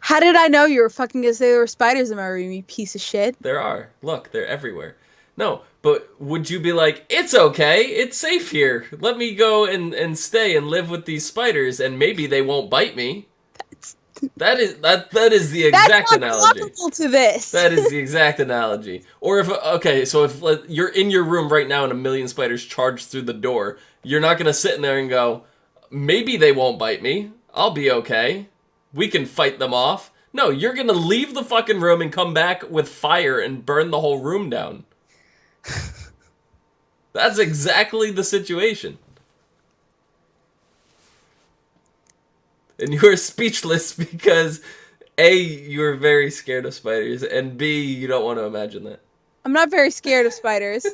How did I know you were fucking gonna say there were spiders in my room, you piece of shit? There are. Look, they're everywhere. No, but would you be like, it's okay, it's safe here. Let me go and stay and live with these spiders, and maybe they won't bite me. That is the exact analogy. That's not to this. That is the exact analogy. Or if you're in your room right now and a million spiders charge through the door, you're not gonna sit in there and go, maybe they won't bite me. I'll be okay. We can fight them off. No, you're gonna leave the fucking room and come back with fire and burn the whole room down. That's exactly the situation. And you are speechless because A, you're very scared of spiders, and B, you don't want to imagine that. I'm not very scared of spiders.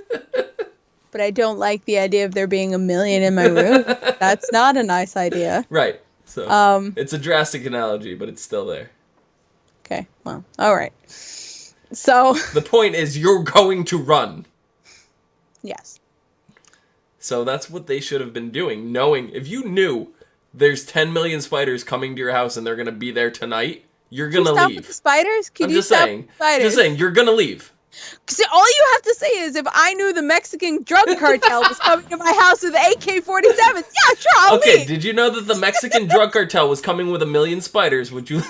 But I don't like the idea of there being a million in my room. That's not a nice idea. Right. So it's a drastic analogy, but it's still there. Okay, well, alright. So the point is you're going to run. Yes. So that's what they should have been doing, knowing if you knew there's 10 million spiders coming to your house and they're going to be there tonight, you're going to leave. With the spiders? I'm just saying, you're going to leave. Because all you have to say is, if I knew the Mexican drug cartel was coming to my house with AK-47s, yeah, sure, I'll leave. Okay, did you know that the Mexican drug cartel was coming with 1 million spiders? Would you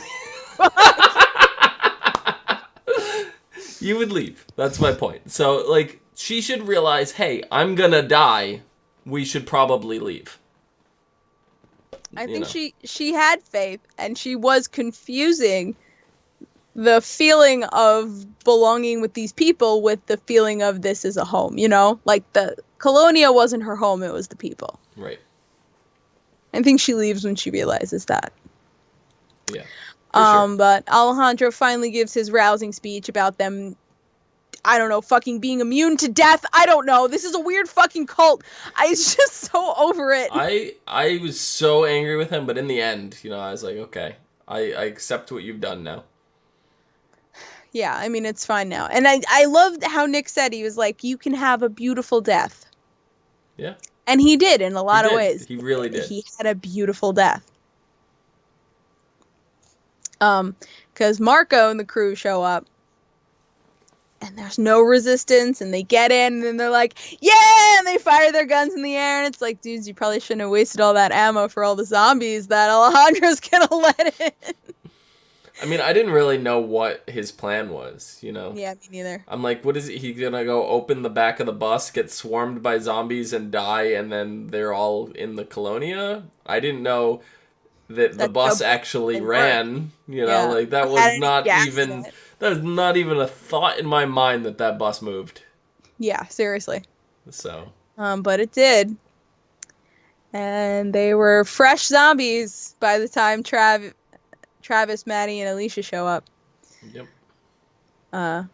You would leave. That's my point. So, like, she should realize, hey, I'm gonna die. We should probably leave. I think she had faith, and she was confusing the feeling of belonging with these people with the feeling of this is a home, you know? Like, the Colonia wasn't her home, it was the people. Right. I think she leaves when she realizes that. Yeah. Sure. But Alejandro finally gives his rousing speech about them, I don't know, fucking being immune to death. I don't know. This is a weird fucking cult. I was just so over it. I was so angry with him, but in the end, you know, I was like, okay, I accept what you've done now. Yeah, I mean, it's fine now. And I loved how Nick said, he was like, you can have a beautiful death. Yeah. And he did in a lot of ways. He really did. He had a beautiful death. Because Marco and the crew show up, and there's no resistance, and they get in, and then they're like, yeah, and they fire their guns in the air, and it's like, dudes, you probably shouldn't have wasted all that ammo for all the zombies that Alejandro's gonna let in. I mean, I didn't really know what his plan was, you know? Yeah, me neither. I'm like, what is he gonna go open the back of the bus, get swarmed by zombies and die, and then they're all in the Colonia? I didn't know that the bus actually ran, you know, like that was not even a thought in my mind that bus moved. Yeah, seriously. So. But it did. And they were fresh zombies by the time Travis, Maddie, and Alicia show up. Yep. But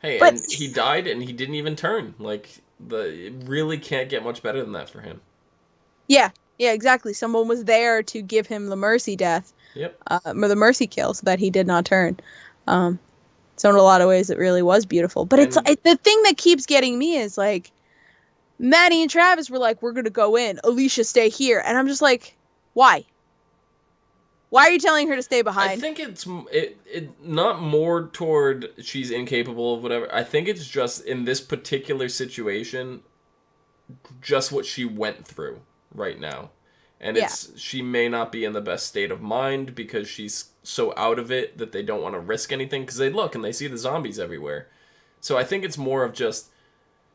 and he died and he didn't even turn. Like, it really can't get much better than that for him. Yeah. Yeah, exactly. Someone was there to give him the mercy death. Yep. Or the mercy kill, so that he did not turn. So in a lot of ways, it really was beautiful. But it's the thing that keeps getting me is, like, Maddie and Travis were like, we're going to go in. Alicia, stay here. And I'm just like, why? Why are you telling her to stay behind? I think it's not more toward she's incapable of whatever. I think it's just, in this particular situation, just what she went through right now. And she may not be in the best state of mind because she's so out of it that they don't want to risk anything, because they look and they see the zombies everywhere. So I think it's more of just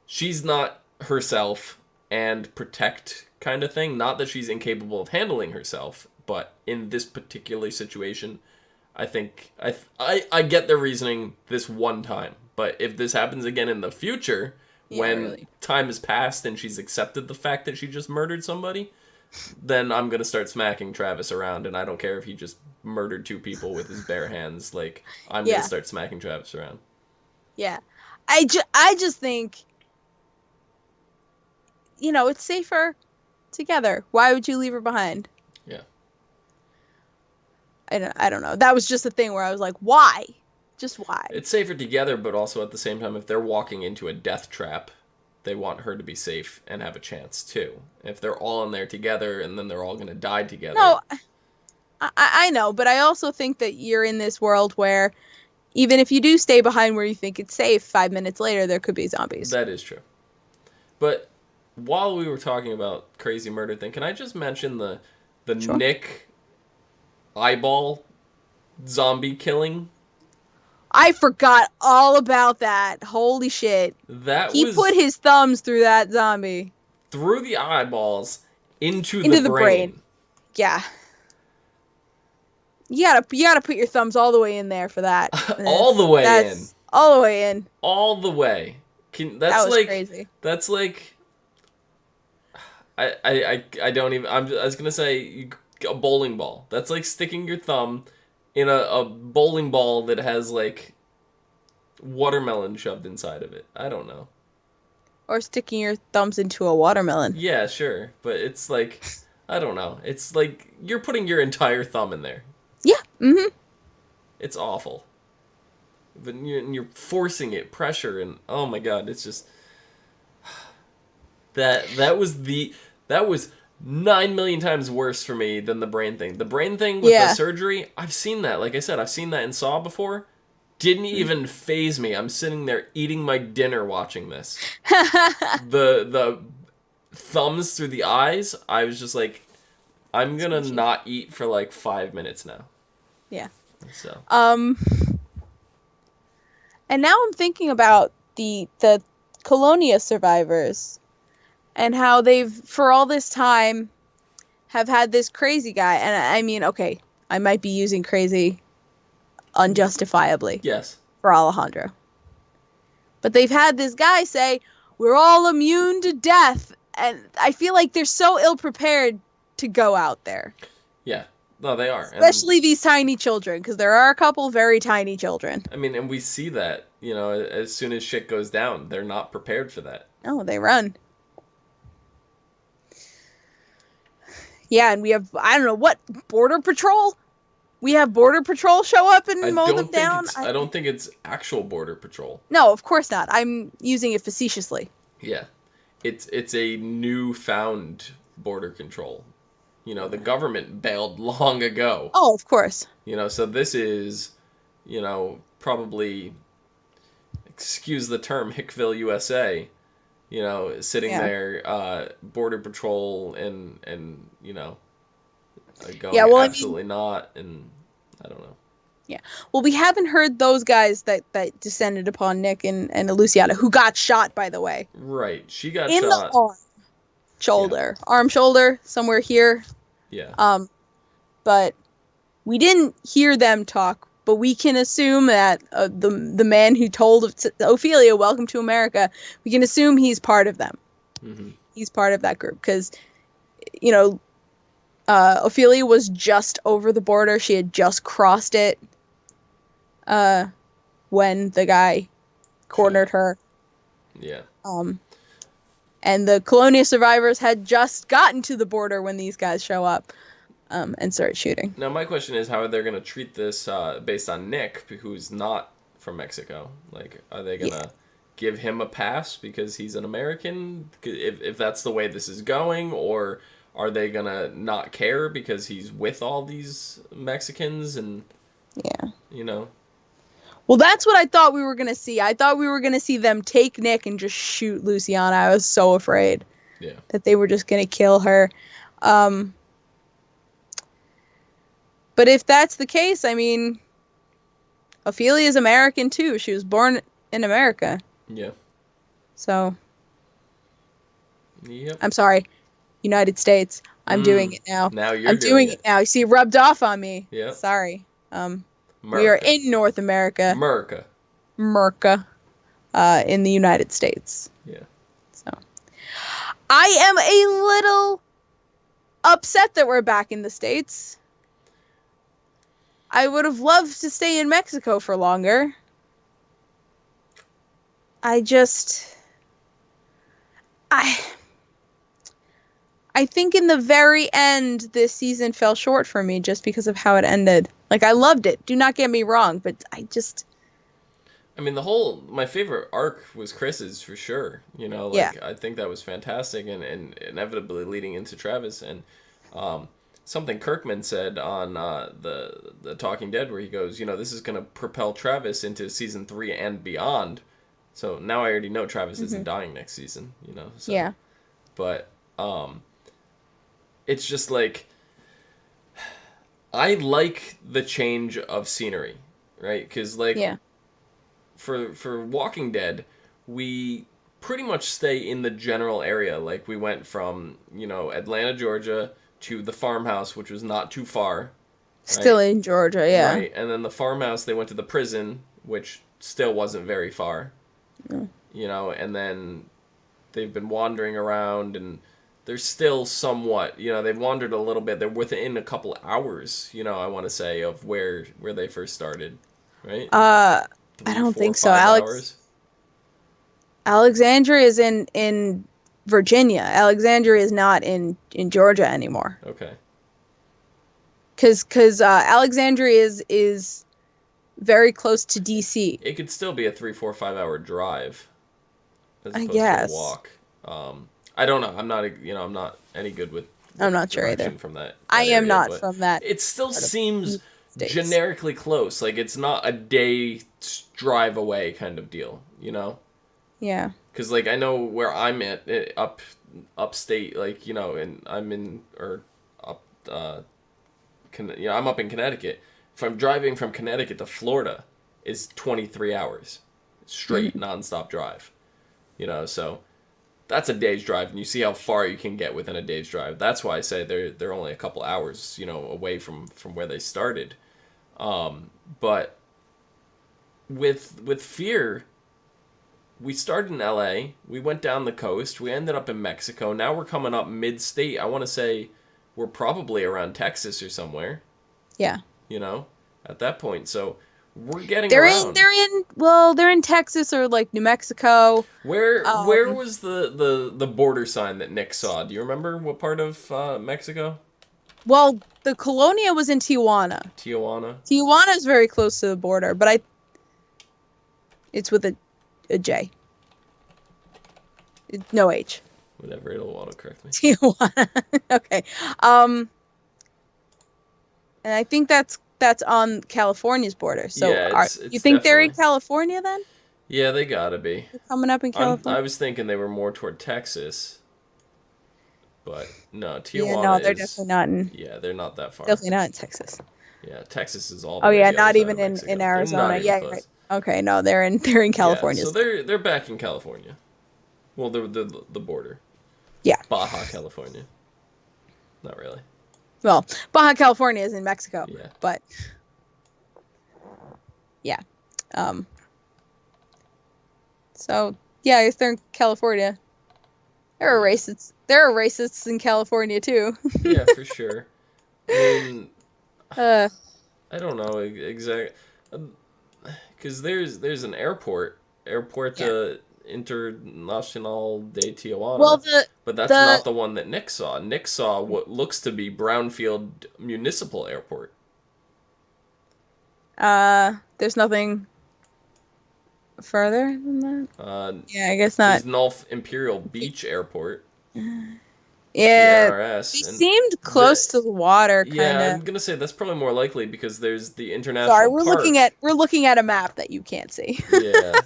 she's not herself and protect kind of thing. Not that she's incapable of handling herself, but in this particular situation, I think I get their reasoning this one time. But if this happens again in the future, when time has passed and she's accepted the fact that she just murdered somebody, then I'm going to start smacking Travis around, and I don't care if he just murdered 2 people with his bare hands. Like, I'm going to start smacking Travis around. Yeah. I just think, you know, it's safer together. Why would you leave her behind? I don't know. That was just a thing where I was like, why? Just why? It's safer together, but also at the same time, if they're walking into a death trap, they want her to be safe and have a chance too. If they're all in there together and then they're all going to die together. No, I know, but I also think that you're in this world where even if you do stay behind where you think it's safe, 5 minutes later there could be zombies. That is true. But while we were talking about crazy murder thing, can I just mention the Sure. Nick eyeball zombie killing? I forgot all about that. Holy shit. He put his thumbs through that zombie. Through the eyeballs into the brain. Yeah. You gotta put your thumbs all the way in there for that. All the way in. All the way in. All the way. That was crazy. That's like I don't even. I was gonna say a bowling ball. That's like sticking your thumb in a bowling ball that has like watermelon shoved inside of it. I don't know. Or sticking your thumbs into a watermelon. Yeah, sure, but it's like I don't know. It's like you're putting your entire thumb in there. Yeah. Mm-hmm. It's awful. But you're forcing it, pressure, and oh my god, it's just that was 9 million times worse for me than the brain thing. The brain thing with the surgery, I've seen that. Like I said, I've seen that in Saw before. Didn't even faze me. I'm sitting there eating my dinner watching this. The thumbs through the eyes, I was just like, I'm gonna not eat for like 5 minutes now. Yeah. So. And now I'm thinking about the Colonia survivors and how they've, for all this time, have had this crazy guy. And I mean, okay, I might be using crazy unjustifiably. Yes. For Alejandro. But they've had this guy say, we're all immune to death. And I feel like they're so ill-prepared to go out there. Yeah. No, they are. Especially these tiny children, because there are a couple very tiny children. I mean, and we see that, as soon as shit goes down, they're not prepared for that. No, they run. Yeah, and we have, I don't know, what, Border Patrol? We have Border Patrol show up and mow them down? I don't think it's actual Border Patrol. No, of course not. I'm using it facetiously. Yeah. It's a newfound border control. The government bailed long ago. Oh, of course. So this is, probably, excuse the term, Hickville, USA, sitting there, Border Patrol and going absolutely not, and I don't know. Yeah. Well, we haven't heard those guys that descended upon Nick and Luciana, who got shot, by the way. Right. She got in shot. The arm. Shoulder. Yeah. Arm, shoulder, somewhere here. Yeah. But we didn't hear them talk, but we can assume that the man who told Ophelia, welcome to America, we can assume he's part of them. Mm-hmm. He's part of that group because, Ophelia was just over the border. She had just crossed it when the guy cornered her. Yeah. And the Colonia survivors had just gotten to the border when these guys show up and start shooting. Now, my question is, how are they going to treat this based on Nick, who's not from Mexico? Like, are they going to give him a pass because he's an American, if that's the way this is going? Or are they going to not care because he's with all these Mexicans and, Well, that's what I thought we were going to see. I thought we were going to see them take Nick and just shoot Luciana. I was so afraid that they were just going to kill her. But if that's the case, I mean, Ophelia's American too. She was born in America. Yeah. So. Yep. I'm sorry. United States. I'm doing it now. Now I'm doing it now. You see, it rubbed off on me. Yeah. Sorry. We are in North America. America. In the United States. Yeah. So, I am a little upset that we're back in the States. I would have loved to stay in Mexico for longer. I think in the very end, this season fell short for me just because of how it ended. Like, I loved it. Do not get me wrong, but I mean, my favorite arc was Chris's for sure. You know, yeah. like, I think that was fantastic and inevitably leading into Travis. And something Kirkman said on the Talking Dead where he goes, you know, this is going to propel Travis into season 3 and beyond. So now I already know Travis isn't dying next season, you know. So. Yeah. But it's just like, I like the change of scenery, right? Because, like, Yeah. for Walking Dead, we pretty much stay in the general area. Like, we went from, you know, Atlanta, Georgia, to the farmhouse, which was not too far. Right? Still in Georgia, yeah. Right, and then the farmhouse, they went to the prison, which still wasn't very far. Mm. You know, and then they've been wandering around, and they're still somewhat, you know, they've wandered a little bit. They're within a couple hours, you know, I want to say, of where they first started, right? I 3, don't 4, think so. 5 hours. Alexandria is in Virginia. Alexandria is not in Georgia anymore. Okay. Because Alexandria is very close to DC. It could still be a 3, 4, 5 hour drive, as opposed guess. to a walk. I don't know. I'm not any good with. I'm not sure either. From that I am area, not from that. It still seems States. generically close. Like, it's not a day drive away kind of deal, you know? Yeah. Because, like, I know where I'm at, upstate, like, you know, and I'm in, or up, I'm up in Connecticut. If I'm driving from Connecticut to Florida, is 23 hours. Straight, nonstop drive. You know, so that's a day's drive, and you see how far you can get within a day's drive. That's why I say they're only a couple hours, you know, away from where they started. But with Fear, we started in LA, we went down the coast, we ended up in Mexico, now we're coming up mid-state. I want to say we're probably around Texas or somewhere. Yeah. You know, at that point. So we're getting they're around. They're in Texas or like New Mexico. Where was the border sign that Nick saw? Do you remember what part of Mexico? Well, the Colonia was in Tijuana. Tijuana is very close to the border, but it's with a J. No H. Whatever, it'll autocorrect me. Tijuana. Okay. And I think that's on California's border. So yeah, you think they're in California then? Yeah, they gotta be. They're coming up in California? I was thinking they were more toward Texas. But no, Tijuana yeah, no, they're definitely not in. Yeah, they're not that far. Definitely not in Texas. Yeah, Texas is all. Oh yeah, not even in Arizona. Yeah, right. Okay, no, they're in California. Yeah, so they're back in California. Well, the border. Yeah. Baja California. Not really. Well, Baja California is in Mexico. Yeah. But yeah. So yeah, if they're in California, there are racists. There are racists in California too. Yeah, for sure. I mean, I don't know exactly, because there's an airport Internacional de Tijuana. Well, but that's not the one that Nick saw. Nick saw what looks to be Brownfield Municipal Airport. There's nothing further than that. Yeah, I guess not. There's Nulf Imperial Beach Airport. Yeah, PRS, they seemed close to the water. Kinda. Yeah, I'm gonna say that's probably more likely because there's the international. Sorry, park. we're looking at a map that you can't see. Yeah,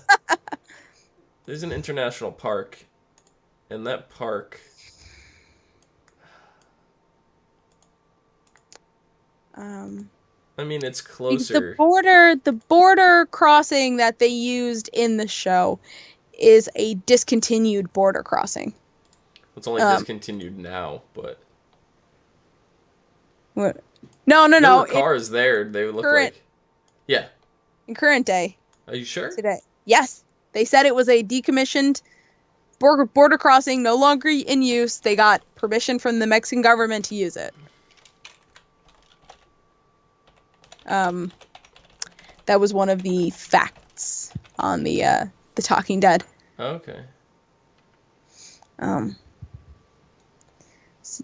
there's an international park, and that park. I mean, it's closer. The border crossing that they used in the show is a discontinued border crossing. It's only discontinued now, but what? No. There were cars there. They look like, yeah. In current day. Are you sure? Today, yes. They said it was a decommissioned border crossing, no longer in use. They got permission from the Mexican government to use it. That was one of the facts on the Talking Dead. Okay.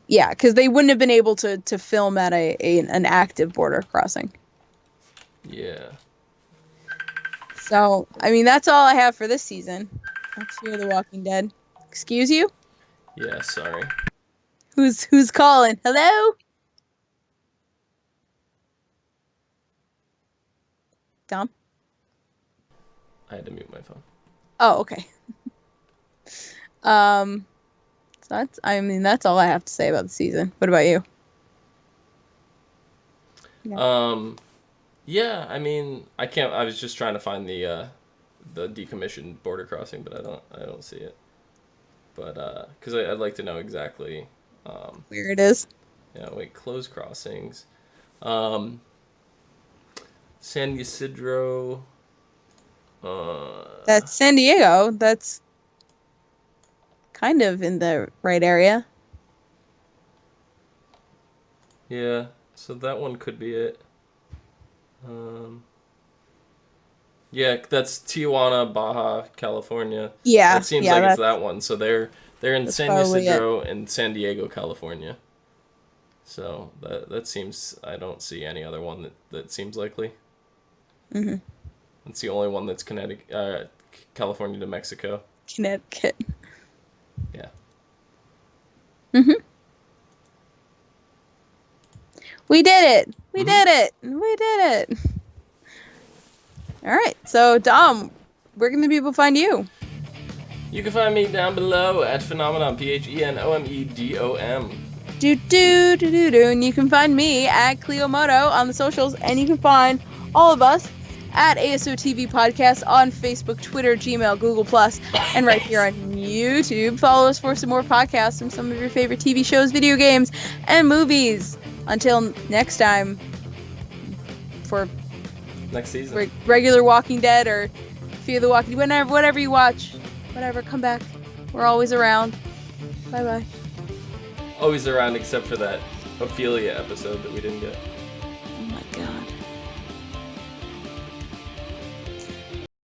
Yeah, because they wouldn't have been able to film at an active border crossing. Yeah. So, I mean, that's all I have for this season. That's Fear the Walking Dead. Excuse you? Yeah, sorry. Who's calling? Hello? Tom? I had to mute my phone. Oh, okay. So that's all I have to say about the season. What about you? Yeah, I mean, I was just trying to find the decommissioned border crossing, but I don't see it. But because I'd like to know exactly. Where it is? Yeah, wait, close crossings. San Ysidro. That's San Diego. That's kind of in the right area. Yeah, so that one could be it. Yeah, that's Tijuana, Baja, California. Yeah, That seems yeah, like it's that one. So they're in that's San probably Ysidro and San Diego, California. So that seems, I don't see any other one that seems likely. Mhm. It's the only one that's California to Mexico. Connecticut. Yeah. Mhm. We did it. We Mhm. did it. We did it. All right. So, Dom, where can the people find you? You can find me down below at Phenomenon, PHENOMEDOM. And you can find me at Cleomoto on the socials, and you can find all of us at ASO TV Podcast on Facebook, Twitter, Gmail, Google+, and right here on YouTube. Follow us for some more podcasts from some of your favorite TV shows, video games, and movies. Until next time, for Next season. regular Walking Dead or Fear the Walking Dead, whatever you watch, whatever, come back. We're always around. Bye-bye. Always around except for that Ophelia episode that we didn't get. Oh my god.